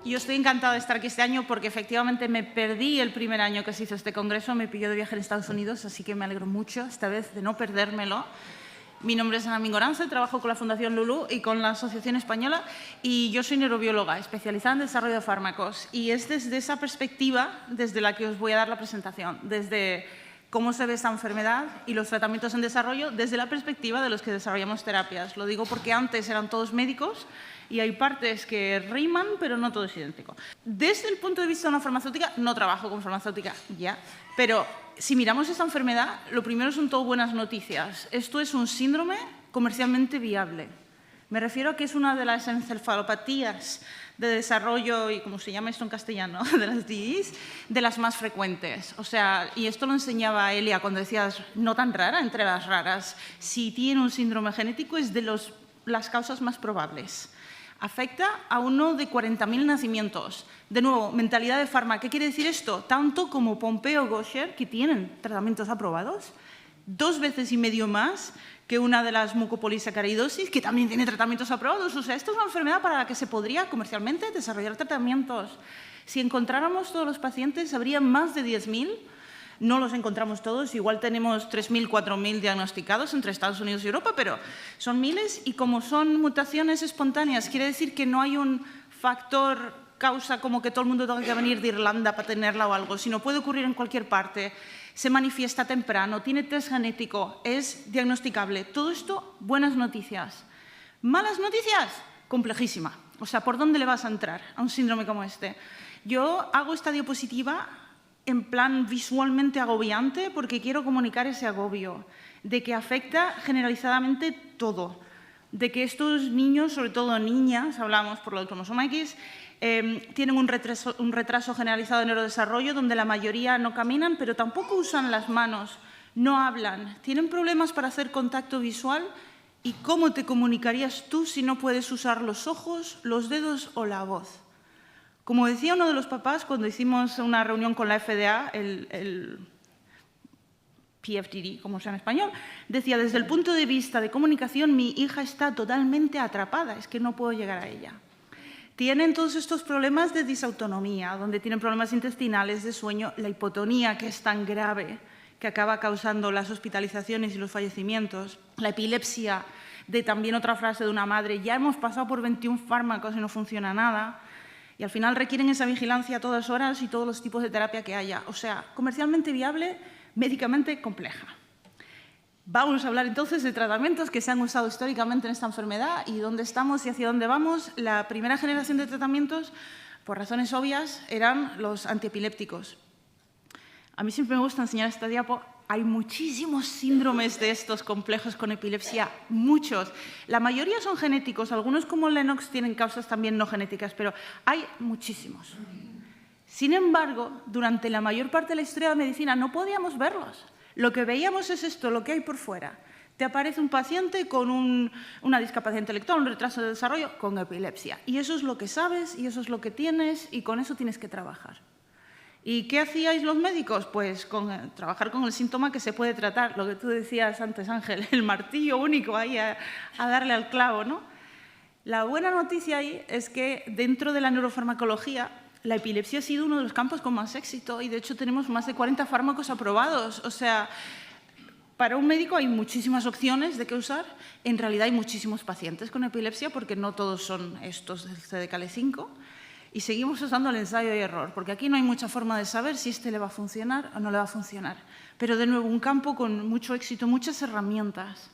Yo estoy encantada de estar aquí este año porque efectivamente me perdí el primer año que se hizo este congreso, me pilló de viaje en Estados Unidos, así que me alegro mucho esta vez de no perdérmelo. Mi nombre es Ana Mingorance, trabajo con la Fundación Lulu y con la Asociación Española y yo soy neurobióloga especializada en desarrollo de fármacos y es desde esa perspectiva desde la que os voy a dar la presentación, desde cómo se ve esta enfermedad y los tratamientos en desarrollo desde la perspectiva de los que desarrollamos terapias. Lo digo porque antes eran todos médicos y hay partes que riman, pero no todo es idéntico. Desde el punto de vista de una farmacéutica, no trabajo con farmacéutica ya, pero si miramos esta enfermedad, lo primero son todo buenas noticias. Esto es un síndrome comercialmente viable. Me refiero a que es una de las encefalopatías de desarrollo, y como se llama esto en castellano, de las DIs, de las más frecuentes. O sea, y esto lo enseñaba Elia cuando decías, no tan rara, entre las raras. Si tiene un síndrome genético es de las causas más probables. Afecta a uno de 40.000 nacimientos. De nuevo, mentalidad de farma. ¿Qué quiere decir esto? Tanto como Pompeo o Gaucher, que tienen tratamientos aprobados, 2,5 veces más que una de las mucopolisacaridosis, que también tiene tratamientos aprobados. O sea, esto es una enfermedad para la que se podría comercialmente desarrollar tratamientos. Si encontráramos todos los pacientes, habría más de 10.000. No los encontramos todos, igual tenemos 3.000, 4.000 diagnosticados entre Estados Unidos y Europa, pero son miles y como son mutaciones espontáneas, quiere decir que no hay un factor causa como que todo el mundo tenga que venir de Irlanda para tenerla o algo, sino puede ocurrir en cualquier parte, se manifiesta temprano, tiene test genético, es diagnosticable. Todo esto, buenas noticias. Malas noticias, complejísima. O sea, ¿por dónde le vas a entrar a un síndrome como este? Yo hago esta diapositiva en plan visualmente agobiante porque quiero comunicar ese agobio, de que afecta generalizadamente todo, de que estos niños, sobre todo niñas, hablamos por lo del cromosoma X, tienen un retraso generalizado de neurodesarrollo donde la mayoría no caminan, pero tampoco usan las manos, no hablan, tienen problemas para hacer contacto visual. ¿Y cómo te comunicarías tú si no puedes usar los ojos, los dedos o la voz? Como decía uno de los papás cuando hicimos una reunión con la FDA, el PFDD, como sea en español, decía, desde el punto de vista de comunicación, mi hija está totalmente atrapada, es que no puedo llegar a ella. Tienen todos estos problemas de disautonomía, donde tienen problemas intestinales, de sueño, la hipotonía, que es tan grave, que acaba causando las hospitalizaciones y los fallecimientos, la epilepsia, de también otra frase de una madre, ya hemos pasado por 21 fármacos y no funciona nada. Y al final requieren esa vigilancia a todas horas y todos los tipos de terapia que haya. O sea, comercialmente viable, médicamente compleja. Vamos a hablar entonces de tratamientos que se han usado históricamente en esta enfermedad y dónde estamos y hacia dónde vamos. La primera generación de tratamientos, por razones obvias, eran los antiepilépticos. A mí siempre me gusta enseñar esta diapo. Hay muchísimos síndromes de estos complejos con epilepsia, muchos. La mayoría son genéticos, algunos como Lennox tienen causas también no genéticas, pero hay muchísimos. Sin embargo, durante la mayor parte de la historia de la medicina no podíamos verlos. Lo que veíamos es esto, lo que hay por fuera. Te aparece un paciente con una discapacidad intelectual, un retraso de desarrollo, con epilepsia. Y eso es lo que sabes y eso es lo que tienes y con eso tienes que trabajar. ¿Y qué hacíais los médicos? Pues trabajar con el síntoma que se puede tratar, lo que tú decías antes, Ángel, el martillo único ahí a darle al clavo, ¿no? La buena noticia ahí es que dentro de la neurofarmacología la epilepsia ha sido uno de los campos con más éxito y de hecho tenemos más de 40 fármacos aprobados. O sea, para un médico hay muchísimas opciones de qué usar. En realidad hay muchísimos pacientes con epilepsia porque no todos son estos del CDKL5. Y seguimos usando el ensayo y error, porque aquí no hay mucha forma de saber si este le va a funcionar o no le va a funcionar. Pero, de nuevo, un campo con mucho éxito, muchas herramientas.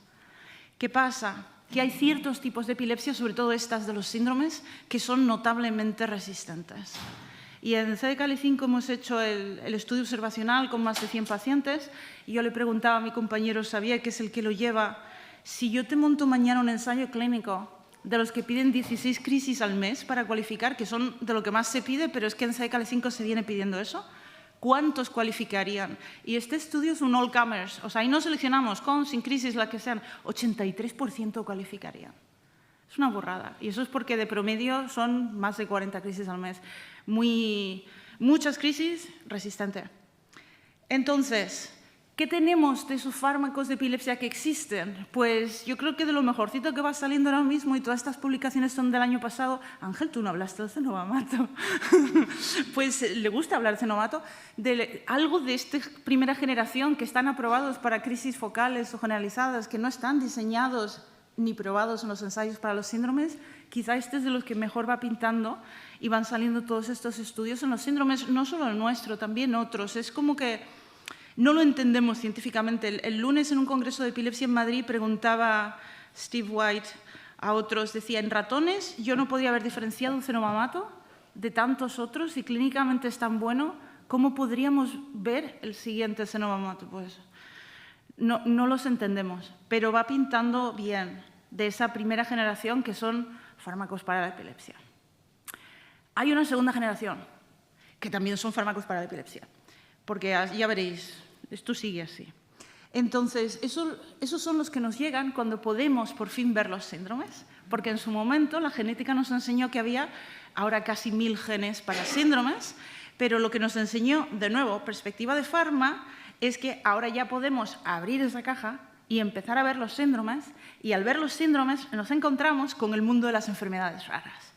¿Qué pasa? Que hay ciertos tipos de epilepsia, sobre todo estas de los síndromes, que son notablemente resistentes. Y en CDKL5 hemos hecho el estudio observacional con más de 100 pacientes y yo le preguntaba a mi compañero Xavier, que es el que lo lleva, si yo te monto mañana un ensayo clínico de los que piden 16 crisis al mes para cualificar, que son de lo que más se pide, pero es que en CDKL5 se viene pidiendo eso, ¿cuántos cualificarían? Y este estudio es un all-comers, o sea, ahí no seleccionamos con, sin crisis, la que sean, 83% cualificarían. Es una burrada, y eso es porque de promedio son más de 40 crisis al mes. Muchas crisis, resistente. Entonces, ¿Qué tenemos de esos fármacos de epilepsia que existen? Pues yo creo que de lo mejorcito que va saliendo ahora mismo, y todas estas publicaciones son del año pasado. Ángel, tú no hablaste del Cenovamato. Pues le gusta hablar del Cenovamato, de algo de esta primera generación que están aprobados para crisis focales o generalizadas, que no están diseñados ni probados en los ensayos para los síndromes. Quizá este es de los que mejor va pintando y van saliendo todos estos estudios en los síndromes, no solo el nuestro, también otros. Es como que no lo entendemos científicamente. El lunes en un congreso de epilepsia en Madrid preguntaba Steve White a otros, decía, en ratones yo no podía haber diferenciado un Cenovamato de tantos otros y clínicamente es tan bueno, ¿cómo podríamos ver el siguiente Cenovamato? Pues no los entendemos, pero va pintando bien de esa primera generación que son fármacos para la epilepsia. Hay una segunda generación que también son fármacos para la epilepsia, porque ya veréis, esto sigue así. Entonces, esos son los que nos llegan cuando podemos por fin ver los síndromes, porque en su momento la genética nos enseñó que había ahora casi 1000 genes para síndromes, pero lo que nos enseñó, de nuevo, perspectiva de Pharma, es que ahora ya podemos abrir esa caja y empezar a ver los síndromes, y al ver los síndromes nos encontramos con el mundo de las enfermedades raras.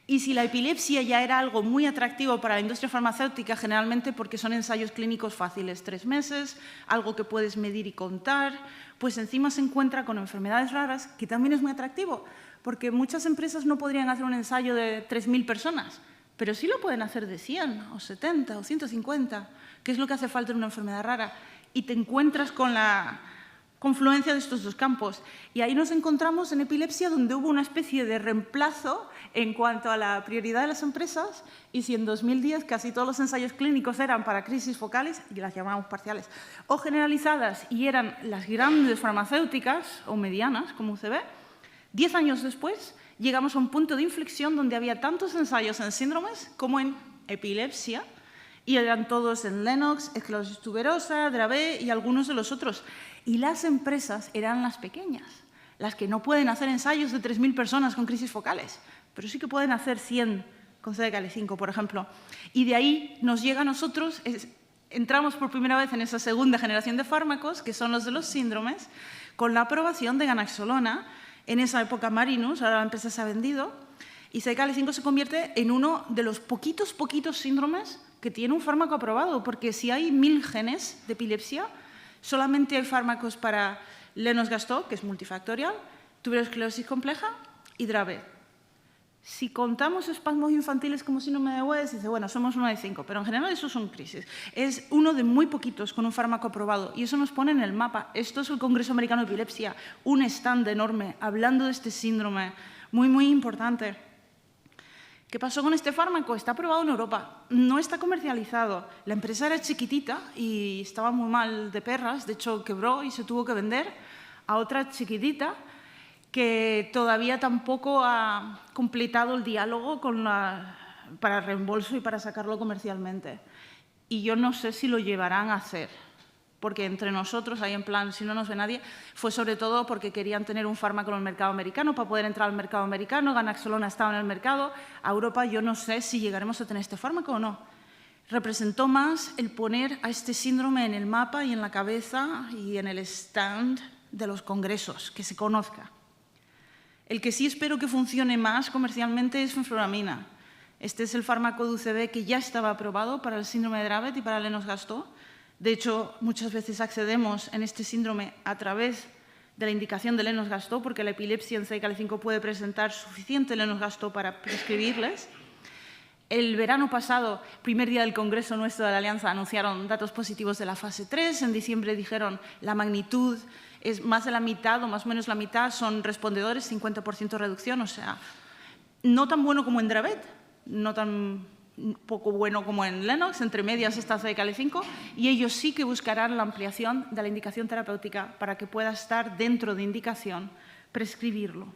Y si la epilepsia ya era algo muy atractivo para la industria farmacéutica, generalmente porque son ensayos clínicos fáciles, 3 meses, algo que puedes medir y contar, pues encima se encuentra con enfermedades raras, que también es muy atractivo, porque muchas empresas no podrían hacer un ensayo de 3000 personas, pero sí lo pueden hacer de 100 o 70 o 150, que es lo que hace falta en una enfermedad rara, y te encuentras con la confluencia de estos dos campos. Y ahí nos encontramos en epilepsia, donde hubo una especie de reemplazo en cuanto a la prioridad de las empresas, y si en 2010 casi todos los ensayos clínicos eran para crisis focales, y las llamamos parciales, o generalizadas, y eran las grandes farmacéuticas o medianas, como UCB, 10 años después llegamos a un punto de inflexión donde había tantos ensayos en síndromes como en epilepsia, y eran todos en Lennox, esclerosis tuberosa, Dravet y algunos de los otros. Y las empresas eran las pequeñas, las que no pueden hacer ensayos de 3000 personas con crisis focales, pero sí que pueden hacer 100 con CDKL5, por ejemplo. Y de ahí nos llega a nosotros, entramos por primera vez en esa segunda generación de fármacos, que son los de los síndromes, con la aprobación de ganaxolona, en esa época Marinus, ahora la empresa se ha vendido, y CDKL5 se convierte en uno de los poquitos síndromes que tiene un fármaco aprobado, porque si hay 1000 genes de epilepsia, solamente hay fármacos para Lennox-Gastaut, que es multifactorial, tuberosclerosis compleja y Dravet. Si contamos espasmos infantiles como síndrome de West, dice, bueno, somos 1 de 5, pero en general esos son crisis. Es uno de muy poquitos con un fármaco aprobado, y eso nos pone en el mapa. Esto es el Congreso Americano de Epilepsia, un stand enorme, hablando de este síndrome, muy importante. ¿Qué pasó con este fármaco? Está aprobado en Europa, no está comercializado. La empresa era chiquitita y estaba muy mal de perras, de hecho quebró y se tuvo que vender a otra chiquitita que todavía tampoco ha completado el diálogo para reembolso y para sacarlo comercialmente. Y yo no sé si lo llevarán a hacer, porque entre nosotros, ahí en plan, si no nos ve nadie, fue sobre todo porque querían tener un fármaco en el mercado americano para poder entrar al mercado americano. Ganaxolona estaba en el mercado. A Europa yo no sé si llegaremos a tener este fármaco o no. Representó más el poner a este síndrome en el mapa y en la cabeza y en el stand de los congresos, que se conozca. El que sí espero que funcione más comercialmente es fenfluramina. Este es el fármaco de UCB que ya estaba aprobado para el síndrome de Dravet y para Lennox-Gastaut. De hecho, muchas veces accedemos en este síndrome a través de la indicación de Lennox-Gastaut, porque la epilepsia en CDKL5 puede presentar suficiente Lennox-Gastaut para prescribirles. El verano pasado, primer día del congreso nuestro de la Alianza, anunciaron datos positivos de la fase 3. En diciembre dijeron la magnitud es más de la mitad, o más o menos la mitad, son respondedores, 50% reducción, o sea, no tan bueno como en Dravet, no tan poco bueno como en Lennox, entre medias está CDKL5, y ellos sí que buscarán la ampliación de la indicación terapéutica para que pueda estar dentro de indicación, prescribirlo.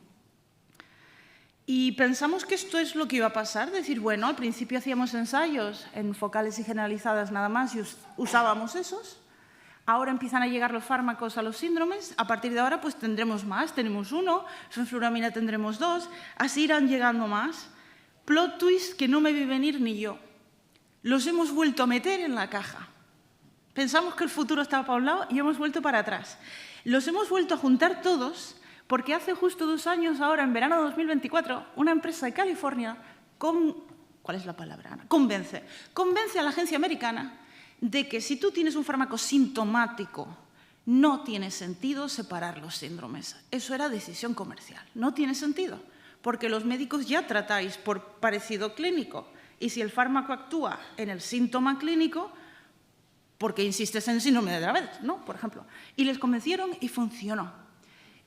Y pensamos que esto es lo que iba a pasar, decir, bueno, al principio hacíamos ensayos en focales y generalizadas nada más y usábamos esos. Ahora empiezan a llegar los fármacos a los síndromes, a partir de ahora pues tendremos más, tenemos 1, fenfluramina tendremos 2, así irán llegando más. Plot twist que no me vi venir ni yo. Los hemos vuelto a meter en la caja. Pensamos que el futuro estaba para un lado y hemos vuelto para atrás. Los hemos vuelto a juntar todos porque hace justo 2 años, ahora en verano de 2024, una empresa de California, ¿cuál es la palabra, Ana? Convence a la agencia americana de que si tú tienes un fármaco sintomático, no tiene sentido separar los síndromes. Eso era decisión comercial. No tiene sentido, porque los médicos ya tratáis por parecido clínico. Y si el fármaco actúa en el síntoma clínico, ¿por qué insistes en el síndrome de Dravet, ¿no? Por ejemplo. Y les convencieron y funcionó.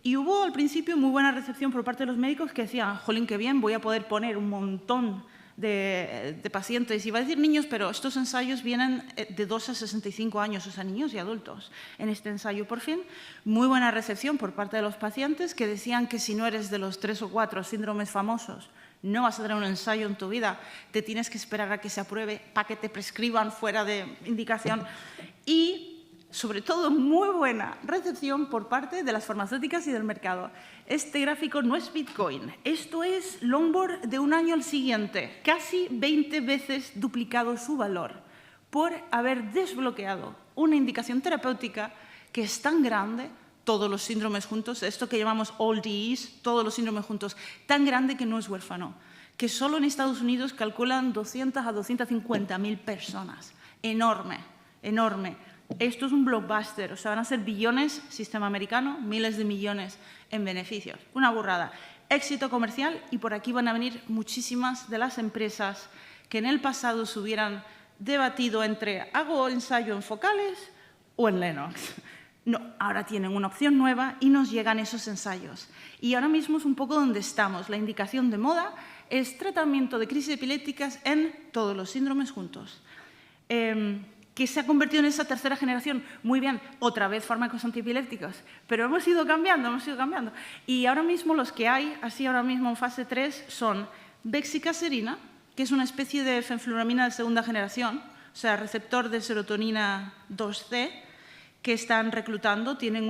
Y hubo al principio muy buena recepción por parte de los médicos que decían, jolín, qué bien, voy a poder poner un montón de pacientes, iba a decir niños, pero estos ensayos vienen de 2 a 65 años, o sea, niños y adultos. En este ensayo, por fin, muy buena recepción por parte de los pacientes que decían que si no eres de los 3 o 4 síndromes famosos, no vas a tener un ensayo en tu vida, te tienes que esperar a que se apruebe para que te prescriban fuera de indicación. Y, sobre todo, muy buena recepción por parte de las farmacéuticas y del mercado. Este gráfico no es Bitcoin, esto es Longboard de un año al siguiente, casi 20 veces duplicado su valor por haber desbloqueado una indicación terapéutica que es tan grande, todos los síndromes juntos, esto que llamamos all DEs, todos los síndromes juntos, tan grande que no es huérfano, que solo en Estados Unidos calculan 200 a 250.000 personas. Enorme, enorme. Esto es un blockbuster, o sea, van a ser billones, sistema americano, miles de millones en beneficios. Una burrada. Éxito comercial y por aquí van a venir muchísimas de las empresas que en el pasado se hubieran debatido entre ¿hago ensayo en focales o en Lennox? No, ahora tienen una opción nueva y nos llegan esos ensayos. Y ahora mismo es un poco donde estamos. La indicación de moda es tratamiento de crisis epilépticas en todos los síndromes juntos. Que se ha convertido en esa tercera generación. Muy bien, otra vez fármacos antiepilépticos, pero hemos ido cambiando, Y ahora mismo los que hay, así ahora mismo en fase 3, son bexicaserina, que es una especie de fenfluramina de segunda generación, o sea, receptor de serotonina 2C, que están reclutando, tienen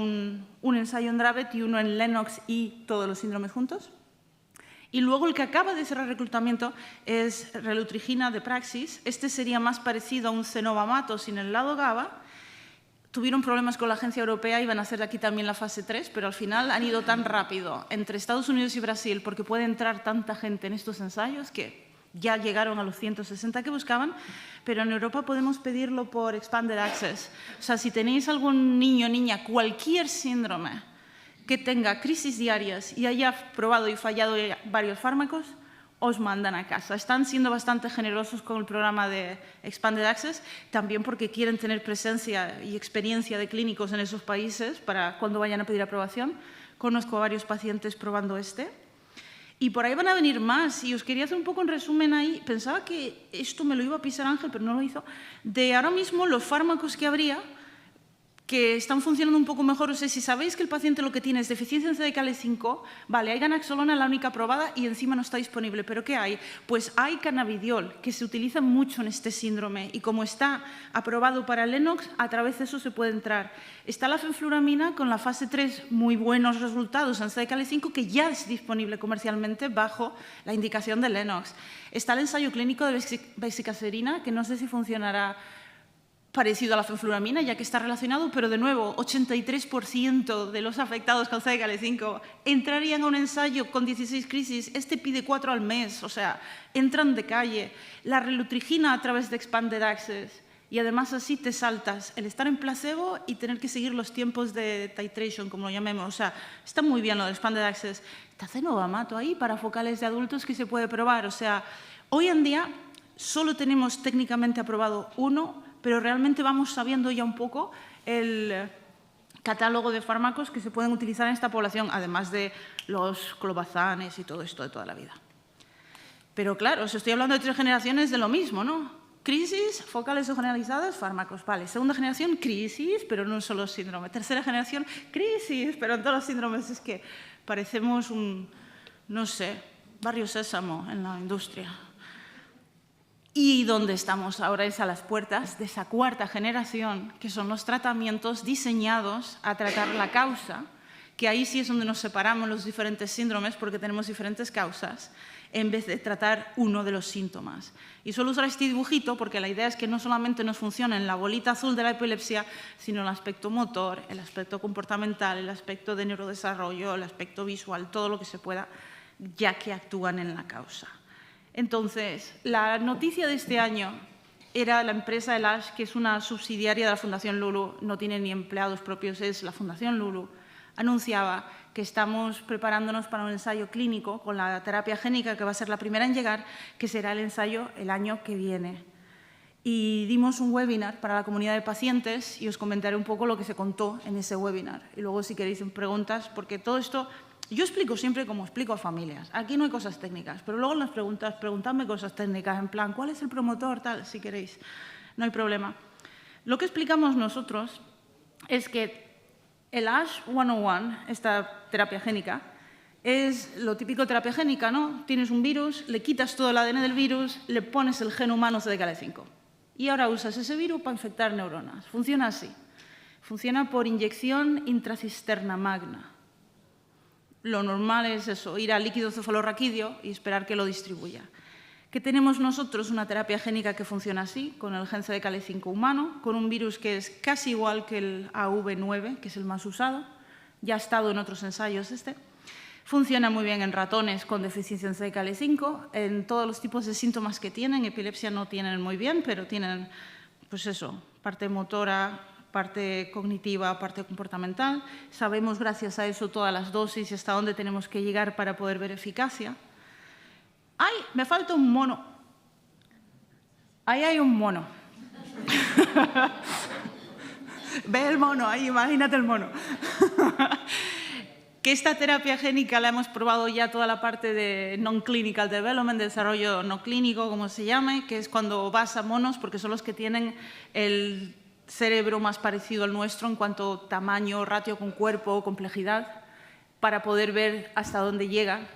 un ensayo en Dravet y uno en Lennox y todos los síndromes juntos. Y luego el que acaba de cerrar reclutamiento es relutrigina de Praxis. Este sería más parecido a un cenobamato sin el lado GABA. Tuvieron problemas con la agencia europea, iban a hacer aquí también la fase 3, pero al final han ido tan rápido entre Estados Unidos y Brasil porque puede entrar tanta gente en estos ensayos que ya llegaron a los 160 que buscaban, pero en Europa podemos pedirlo por Expanded Access. O sea, si tenéis algún niño o niña, cualquier síndrome que tenga crisis diarias y haya probado y fallado varios fármacos, os mandan a casa. Están siendo bastante generosos con el programa de Expanded Access, también porque quieren tener presencia y experiencia de clínicos en esos países para cuando vayan a pedir aprobación. Conozco a varios pacientes probando este. Y por ahí van a venir más. Y os quería hacer un poco en resumen ahí. Pensaba que esto me lo iba a pisar Ángel, pero no lo hizo. De ahora mismo los fármacos que habría, que están funcionando un poco mejor. O sea, si sabéis que el paciente lo que tiene es deficiencia en CDKL5, vale, hay ganaxolona, la única aprobada, y encima no está disponible. ¿Pero qué hay? Pues hay cannabidiol, que se utiliza mucho en este síndrome, y como está aprobado para Lennox, a través de eso se puede entrar. Está la fenfluramina con la fase 3, muy buenos resultados en CDKL5, que ya es disponible comercialmente bajo la indicación de Lennox. Está el ensayo clínico de bexicaserina, que no sé si funcionará parecido a la fenfluramina, ya que está relacionado, pero de nuevo, 83% de los afectados con CDKL5 entrarían a un ensayo con 16 crisis. Este pide 4 al mes, o sea, entran de calle. La relutrigina a través de Expanded Access. Y además así te saltas el estar en placebo y tener que seguir los tiempos de titration, como lo llamemos. O sea, está muy bien lo del Expanded Access. Está cenobamato ahí para focales de adultos que se puede probar. O sea, hoy en día solo tenemos técnicamente aprobado uno, pero realmente vamos sabiendo ya un poco el catálogo de fármacos que se pueden utilizar en esta población, además de los clobazanes y todo esto de toda la vida. Pero claro, os estoy hablando de 3 generaciones de lo mismo, ¿no? Crisis, focales o generalizadas, fármacos. Vale, segunda generación, crisis, pero no solo síndrome. Tercera generación, crisis, pero en todos los síndromes. Es que parecemos un, no sé, barrio sésamo en la industria. Y donde estamos ahora es a las puertas de esa cuarta generación, que son los tratamientos diseñados a tratar la causa, que ahí sí es donde nos separamos los diferentes síndromes porque tenemos diferentes causas, en vez de tratar uno de los síntomas. Y suelo usar este dibujito porque la idea es que no solamente nos funcione en la bolita azul de la epilepsia, sino el aspecto motor, el aspecto comportamental, el aspecto de neurodesarrollo, el aspecto visual, todo lo que se pueda, ya que actúan en la causa. Entonces, la noticia de este año era la empresa Elash, que es una subsidiaria de la Fundación Lulu, no tiene ni empleados propios, es la Fundación Lulu, anunciaba que estamos preparándonos para un ensayo clínico con la terapia génica, que va a ser la primera en llegar, que será el ensayo el año que viene. Y dimos un webinar para la comunidad de pacientes y os comentaré un poco lo que se contó en ese webinar. Y luego, si queréis preguntas, porque todo esto, yo explico siempre como explico a familias. Aquí no hay cosas técnicas, pero luego en las preguntas, preguntadme cosas técnicas, en plan, ¿cuál es el promotor? Tal, si queréis, no hay problema. Lo que explicamos nosotros es que el ASH 101, esta terapia génica, es lo típico de terapia génica, ¿no? Tienes un virus, le quitas todo el ADN del virus, le pones el gen humano CDKL5. Y ahora usas ese virus para infectar neuronas. Funciona así. Funciona por inyección intracisterna magna. Lo normal es eso, ir al líquido cefalorraquídeo y esperar que lo distribuya. ¿Qué tenemos nosotros? Una terapia génica que funciona así, con el gen CDKL5 humano, con un virus que es casi igual que el AV9, que es el más usado. Ya ha estado en otros ensayos este. Funciona muy bien en ratones con deficiencia en CDKL5, en todos los tipos de síntomas que tienen. Epilepsia no tienen muy bien, pero tienen, pues eso, parte motora, parte cognitiva, parte comportamental. Sabemos, gracias a eso, todas las dosis y hasta dónde tenemos que llegar para poder ver eficacia. ¡Ay! Me falta un mono. Ahí hay un mono. Ve el mono, ahí, imagínate el mono. Que esta terapia génica la hemos probado ya toda la parte de non-clinical development, de desarrollo no clínico, como se llame, que es cuando vas a monos, porque son los que tienen el cerebro más parecido al nuestro en cuanto a tamaño, ratio con cuerpo, complejidad, para poder ver hasta dónde llega,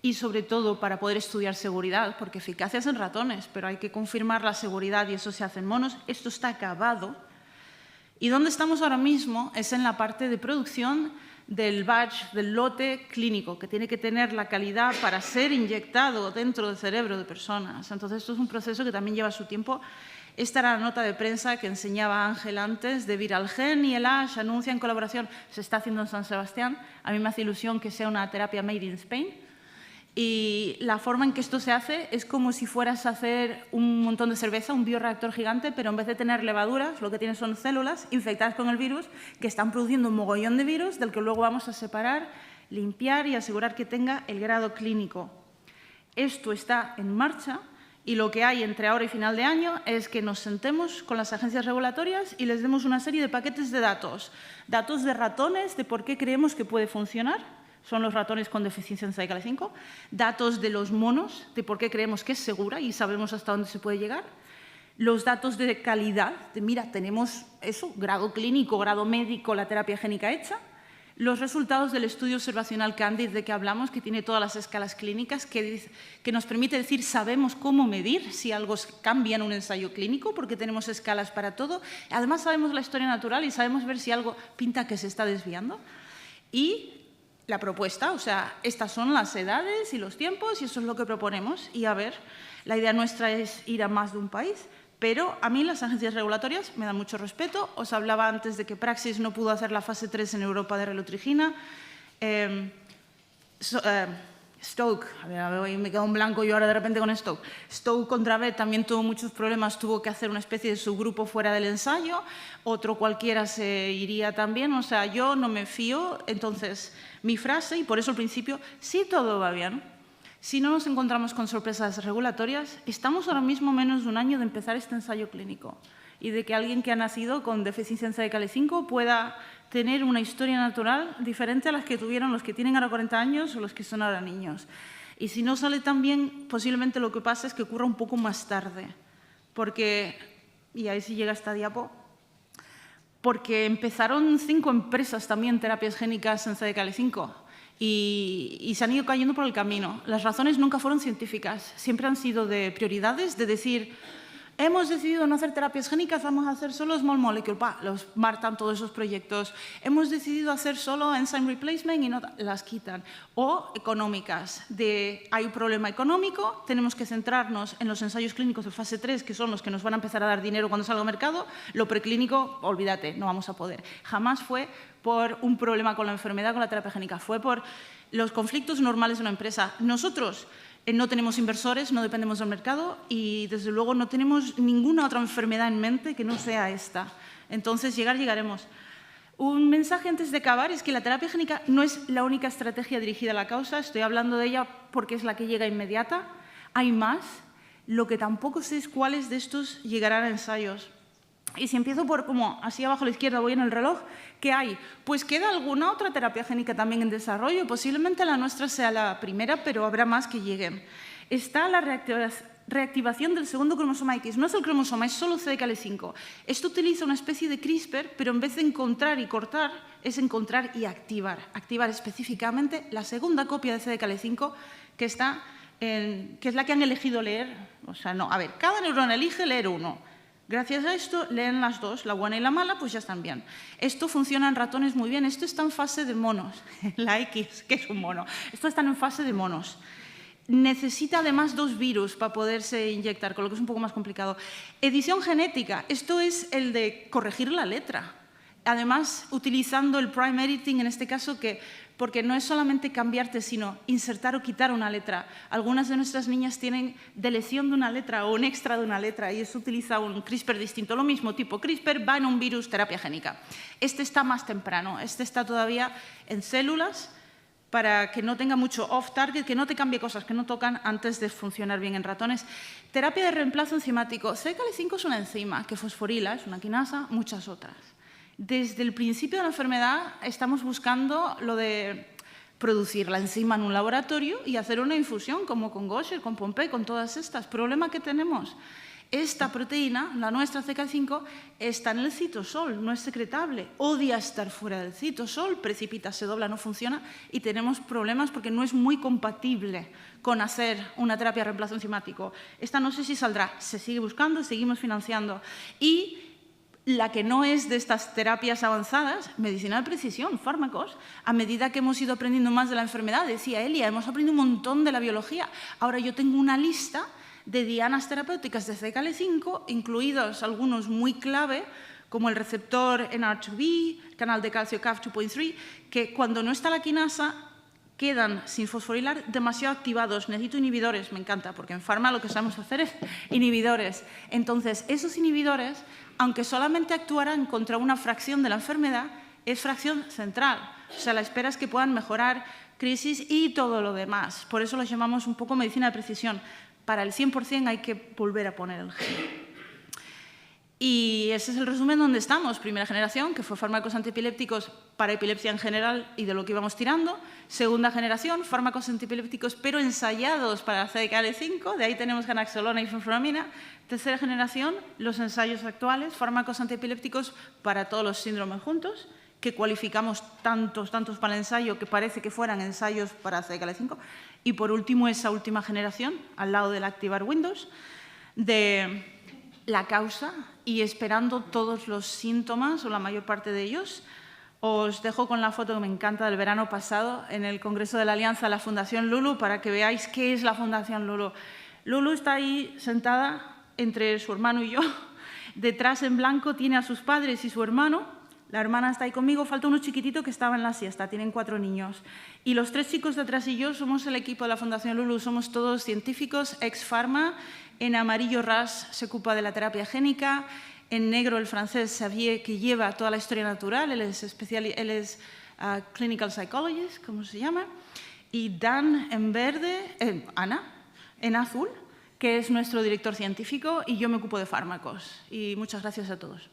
y sobre todo para poder estudiar seguridad, porque eficacia es en ratones, pero hay que confirmar la seguridad y eso se hace en monos. Esto está acabado. Y donde estamos ahora mismo es en la parte de producción del batch, del lote clínico, que tiene que tener la calidad para ser inyectado dentro del cerebro de personas. Entonces, esto es un proceso que también lleva su tiempo. Esta era la nota de prensa que enseñaba Ángel antes de Viralgen y el ASH anuncian colaboración. Se está haciendo en San Sebastián. A mí me hace ilusión que sea una terapia made in Spain. Y la forma en que esto se hace es como si fueras a hacer un montón de cerveza, un bioreactor gigante, pero en vez de tener levaduras, lo que tienes son células infectadas con el virus que están produciendo un mogollón de virus del que luego vamos a separar, limpiar y asegurar que tenga el grado clínico. Esto está en marcha y lo que hay entre ahora y final de año es que nos sentemos con las agencias regulatorias y les demos una serie de paquetes de datos. Datos de ratones, de por qué creemos que puede funcionar. Son los ratones con deficiencia en CDKL5, datos de los monos, de por qué creemos que es segura y sabemos hasta dónde se puede llegar, los datos de calidad, de mira, tenemos eso, grado clínico, grado médico, la terapia génica hecha, los resultados del estudio observacional Candid de que hablamos, que tiene todas las escalas clínicas, que nos permite decir, sabemos cómo medir si algo cambia en un ensayo clínico, porque tenemos escalas para todo, además sabemos la historia natural y sabemos ver si algo pinta que se está desviando. Y la propuesta, o sea, estas son las edades y los tiempos y eso es lo que proponemos. Y a ver, la idea nuestra es ir a más de un país, pero a mí las agencias regulatorias me dan mucho respeto. Os hablaba antes de que Praxis no pudo hacer la fase 3 en Europa de relutrigina. Stoke, a ver, me quedo en blanco yo ahora de repente con Stoke. Stoke contra B también tuvo muchos problemas, tuvo que hacer una especie de subgrupo fuera del ensayo, otro cualquiera se iría también, o sea, yo no me fío. Entonces, mi frase, y por eso al principio, si todo va bien, si no nos encontramos con sorpresas regulatorias, estamos ahora mismo menos de un año de empezar este ensayo clínico y de que alguien que ha nacido con deficiencia en CDKL5 pueda tener una historia natural diferente a las que tuvieron los que tienen ahora 40 años o los que son ahora niños. Y si no sale tan bien, posiblemente lo que pasa es que ocurra un poco más tarde. Porque, y ahí sí llega esta diapo, porque empezaron 5 empresas también terapias génicas en CDKL5 y se han ido cayendo por el camino. Las razones nunca fueron científicas, siempre han sido de prioridades, de decir, Hemos decidido no hacer terapias génicas, vamos a hacer solo small molecule. Los marcan todos esos proyectos. Hemos decidido hacer solo enzyme replacement y no las quitan. O económicas. Hay un problema económico, tenemos que centrarnos en los ensayos clínicos de fase 3, que son los que nos van a empezar a dar dinero cuando salga al mercado. Lo preclínico, olvídate, no vamos a poder. Jamás fue por un problema con la enfermedad, con la terapia génica. Fue por los conflictos normales de una empresa. Nosotros no tenemos inversores, no dependemos del mercado y, desde luego, no tenemos ninguna otra enfermedad en mente que no sea esta. Entonces, llegaremos. Un mensaje antes de acabar es que la terapia génica no es la única estrategia dirigida a la causa. Estoy hablando de ella porque es la que llega inmediata. Hay más. Lo que tampoco sé es cuáles de estos llegarán a ensayos. Y si empiezo por, como así abajo a la izquierda, voy en el reloj, ¿qué hay? Pues queda alguna otra terapia génica también en desarrollo. Posiblemente la nuestra sea la primera, pero habrá más que lleguen. Está la reactivación del segundo cromosoma X. No es el cromosoma, es solo CDKL5. Esto utiliza una especie de CRISPR, pero en vez de encontrar y cortar, es encontrar y activar. Activar específicamente la segunda copia de CDKL5, que es la que han elegido leer. O sea, no, a ver, cada neurona elige leer uno. Gracias a esto, leen las dos, la buena y la mala, pues ya están bien. Esto funciona en ratones muy bien. Esto está en fase de monos. La X, que es un mono. Esto está en fase de monos. Necesita además 2 virus para poderse inyectar, con lo que es un poco más complicado. Edición genética. Esto es el de corregir la letra. Además, utilizando el prime editing, en este caso, porque no es solamente cambiarte, sino insertar o quitar una letra. Algunas de nuestras niñas tienen deleción de una letra o un extra de una letra y eso utiliza un CRISPR distinto. Lo mismo, tipo CRISPR, va en un virus terapia génica. Este está más temprano, este está todavía en células para que no tenga mucho off-target, que no te cambie cosas que no tocan antes de funcionar bien en ratones. Terapia de reemplazo enzimático. CDKL5 es una enzima que fosforila, es una quinasa, muchas otras. Desde el principio de la enfermedad estamos buscando lo de producir la enzima en un laboratorio y hacer una infusión, como con Gaucher, con Pompe, con todas estas. Problema que tenemos, esta proteína, la nuestra CDKL5, está en el citosol, no es secretable, odia estar fuera del citosol, precipita, se dobla, no funciona y tenemos problemas porque no es muy compatible con hacer una terapia de reemplazo enzimático. Esta no sé si saldrá, se sigue buscando, seguimos financiando. Y la que no es de estas terapias avanzadas, medicina de precisión, fármacos, a medida que hemos ido aprendiendo más de la enfermedad, decía Elia, hemos aprendido un montón de la biología. Ahora yo tengo una lista de dianas terapéuticas de CDKL5, incluidos algunos muy clave, como el receptor NR2B, canal de calcio CAF 2.3, que cuando no está la quinasa quedan sin fosforilar demasiado activados. Necesito inhibidores, me encanta, porque en farma lo que sabemos hacer es inhibidores. Entonces, esos inhibidores, aunque solamente actuarán contra una fracción de la enfermedad, es fracción central. O sea, la espera es que puedan mejorar crisis y todo lo demás. Por eso los llamamos un poco medicina de precisión. Para el 100% hay que volver a poner el gen. Y ese es el resumen donde estamos. Primera generación, que fue fármacos antiepilépticos para epilepsia en general y de lo que íbamos tirando. Segunda generación, fármacos antiepilépticos pero ensayados para CDKL5, de ahí tenemos ganaxolona y fenfluramina. Tercera generación, los ensayos actuales, fármacos antiepilépticos para todos los síndromes juntos, que cualificamos tantos para el ensayo que parece que fueran ensayos para CDKL5. Y por último, esa última generación, al lado del Activar Windows, de la causa y esperando todos los síntomas o la mayor parte de ellos. Os dejo con la foto que me encanta del verano pasado en el Congreso de la Alianza, la Fundación Lulu, para que veáis qué es la Fundación Lulu. Lulu está ahí sentada entre su hermano y yo. Detrás en blanco tiene a sus padres y su hermano. La hermana está ahí conmigo, falta uno chiquitito que estaba en la siesta, tienen 4 niños. Y los 3 chicos de atrás y yo somos el equipo de la Fundación Lulu, somos todos científicos, ex-farma. En amarillo Ras se ocupa de la terapia génica, en negro el francés Xavier, que lleva toda la historia natural, él es clinical psychologist, ¿cómo se llama? Y Dan en verde, Ana, en azul, que es nuestro director científico, y yo me ocupo de fármacos. Y muchas gracias a todos.